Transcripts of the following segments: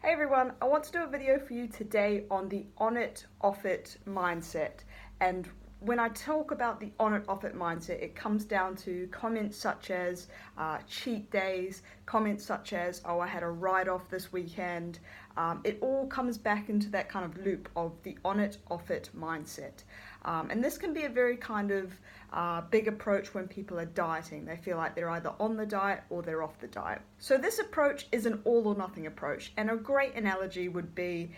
Hey everyone, I want to do a video for you today on the on it, off it mindset. And when I talk about the on it, off it mindset, it comes down to comments such as cheat days, comments such as, oh, I had a write off this weekend. It all comes back into that kind of loop of the on it, off it mindset. And this can be a very kind of big approach when people are dieting. They feel like they're either on the diet or they're off the diet. So this approach is an all or nothing approach. And a great analogy would be,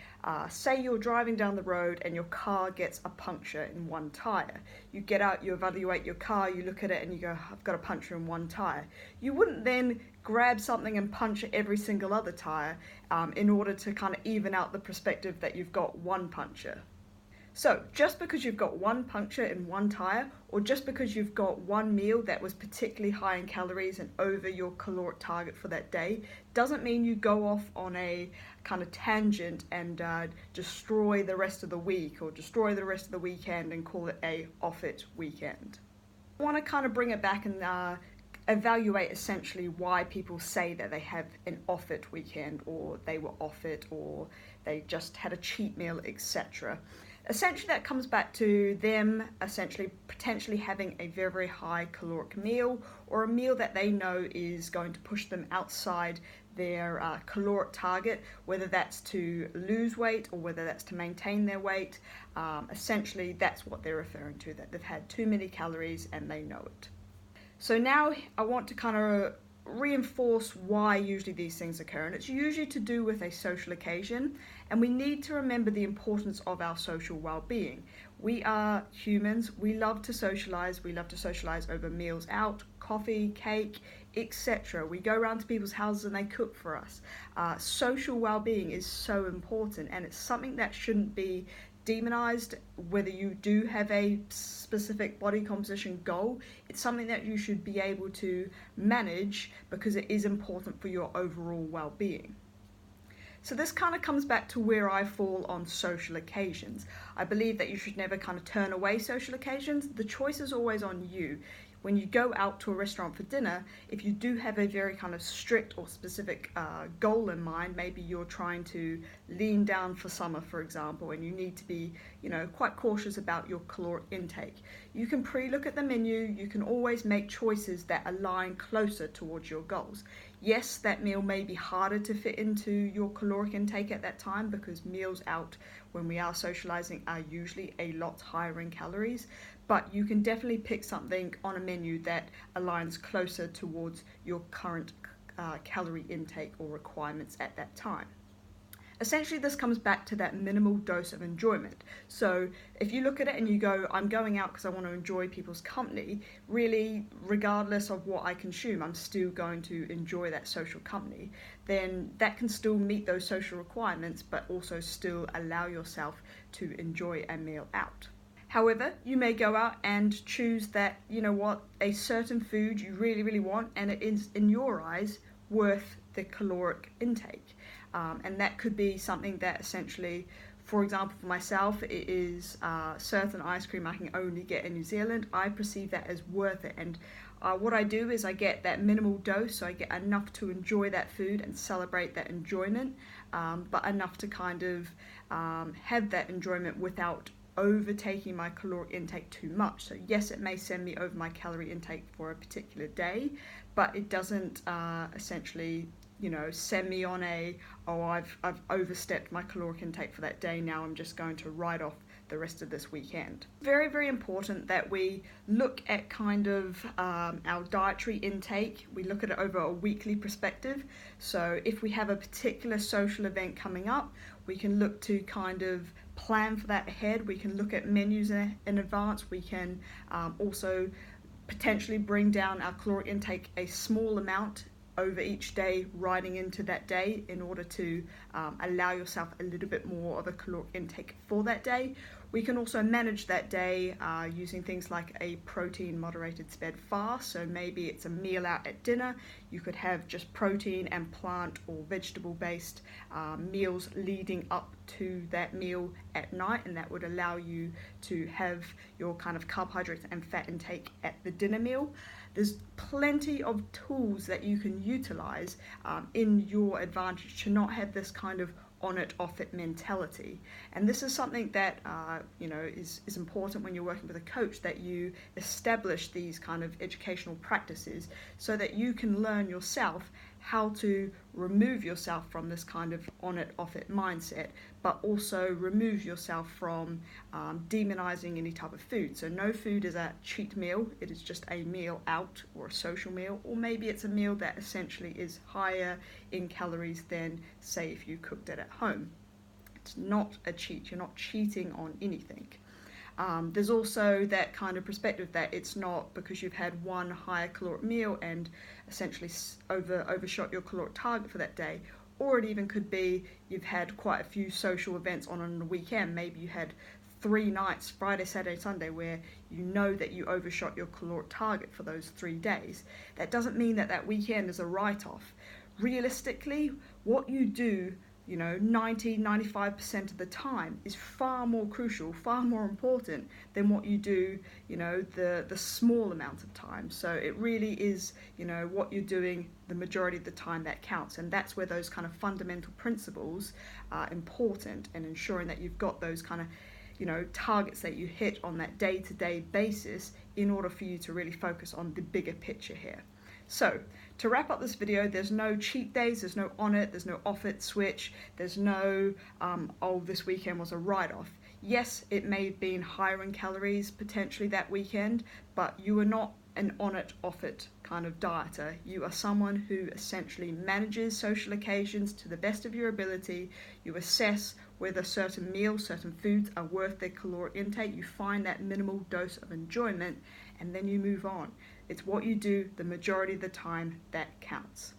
say you're driving down the road and your car gets a puncture in one tire. You get out, you evaluate your car, you look at it and you go, I've got a puncture in one tire. You wouldn't then grab something and puncture every single other tire in order to kind of even out the perspective that you've got one puncture. So, just because you've got one puncture in one tire, or just because you've got one meal that was particularly high in calories and over your caloric target for that day, doesn't mean you go off on a kind of tangent and destroy the rest of the week or destroy the rest of the weekend and call it a off it weekend. I want to kind of bring it back and evaluate essentially why people say that they have an off it weekend, or they were off it, or they just had a cheat meal, etc. Essentially that comes back to them essentially potentially having a very, very high caloric meal, or a meal that they know is going to push them outside their caloric target, whether that's to lose weight or whether that's to maintain their weight. Essentially that's what they're referring to, that they've had too many calories and they know it. So now I want to kind of reinforce why usually these things occur, and it's usually to do with a social occasion, and we need to remember the importance of our social well-being. We are humans, we love to socialize over meals out, coffee, cake, etc. We go around to people's houses and they cook for us. Social well-being is so important, and it's something that shouldn't be demonized. Whether you do have a specific body composition goal, it's something that you should be able to manage because it is important for your overall well-being. So this kind of comes back to where I fall on social occasions. I believe that you should never kind of turn away social occasions. The choice is always on you. When you go out to a restaurant for dinner, if you do have a very kind of strict or specific goal in mind, maybe you're trying to lean down for summer, for example, and you need to be, quite cautious about your caloric intake. You can pre-look at the menu, you can always make choices that align closer towards your goals. Yes, that meal may be harder to fit into your caloric intake at that time because meals out when we are socializing are usually a lot higher in calories, but you can definitely pick something on a menu that aligns closer towards your current calorie intake or requirements at that time. Essentially, this comes back to that minimal dose of enjoyment. So if you look at it and you go, I'm going out because I want to enjoy people's company, really, regardless of what I consume, I'm still going to enjoy that social company, then that can still meet those social requirements, but also still allow yourself to enjoy a meal out. However, you may go out and choose that, a certain food you really, really want, and it is, in your eyes, worth the caloric intake. And that could be something that essentially, for example, for myself, it is certain ice cream I can only get in New Zealand. I perceive that as worth it. And what I do is I get that minimal dose, so I get enough to enjoy that food and celebrate that enjoyment, but enough to kind of have that enjoyment without overtaking my caloric intake too much. So yes, it may send me over my calorie intake for a particular day, but it doesn't essentially send me on I've overstepped my caloric intake for that day, now I'm just going to write off the rest of this weekend. Very, very important that we look at kind of our dietary intake. We look at it over a weekly perspective. So if we have a particular social event coming up, we can look to kind of plan for that ahead. We can look at menus in advance. We can also potentially bring down our caloric intake a small amount over each day, riding into that day, in order to allow yourself a little bit more of a caloric intake for that day. We can also manage that day using things like a protein moderated sped fast. So maybe it's a meal out at dinner. You could have just protein and plant or vegetable based meals leading up to that meal at night, and that would allow you to have your kind of carbohydrates and fat intake at the dinner meal. There's plenty of tools that you can utilize in your advantage to not have this kind of on it, off it mentality. And this is something that is important when you're working with a coach, that you establish these kind of educational practices so that you can learn yourself how to remove yourself from this kind of on it, off it mindset, but also remove yourself from demonizing any type of food. So no food is a cheat meal, it is just a meal out or a social meal, or maybe it's a meal that essentially is higher in calories than, say, if you cooked it at home. It's not a cheat, you're not cheating on anything. There's also that kind of perspective that it's not because you've had one higher caloric meal and essentially overshot your caloric target for that day, or it even could be you've had quite a few social events on the weekend. Maybe you had 3 nights, Friday, Saturday, Sunday, where you know that you overshot your caloric target for those 3 days. That doesn't mean that that weekend is a write-off. Realistically, what you do 90-95% of the time is far more crucial, far more important than what you do the small amount of time. So it really is what you're doing the majority of the time that counts, and that's where those kind of fundamental principles are important, and ensuring that you've got those kind of targets that you hit on that day-to-day basis in order for you to really focus on the bigger picture here. So, to wrap up this video, there's no cheat days, there's no on it, there's no off it switch, there's no, this weekend was a write-off. Yes, it may have been higher in calories potentially that weekend, but you are not an on it, off it kind of dieter. You are someone who essentially manages social occasions to the best of your ability. You assess whether certain meals, certain foods are worth their caloric intake. You find that minimal dose of enjoyment, and then you move on. It's what you do the majority of the time that counts.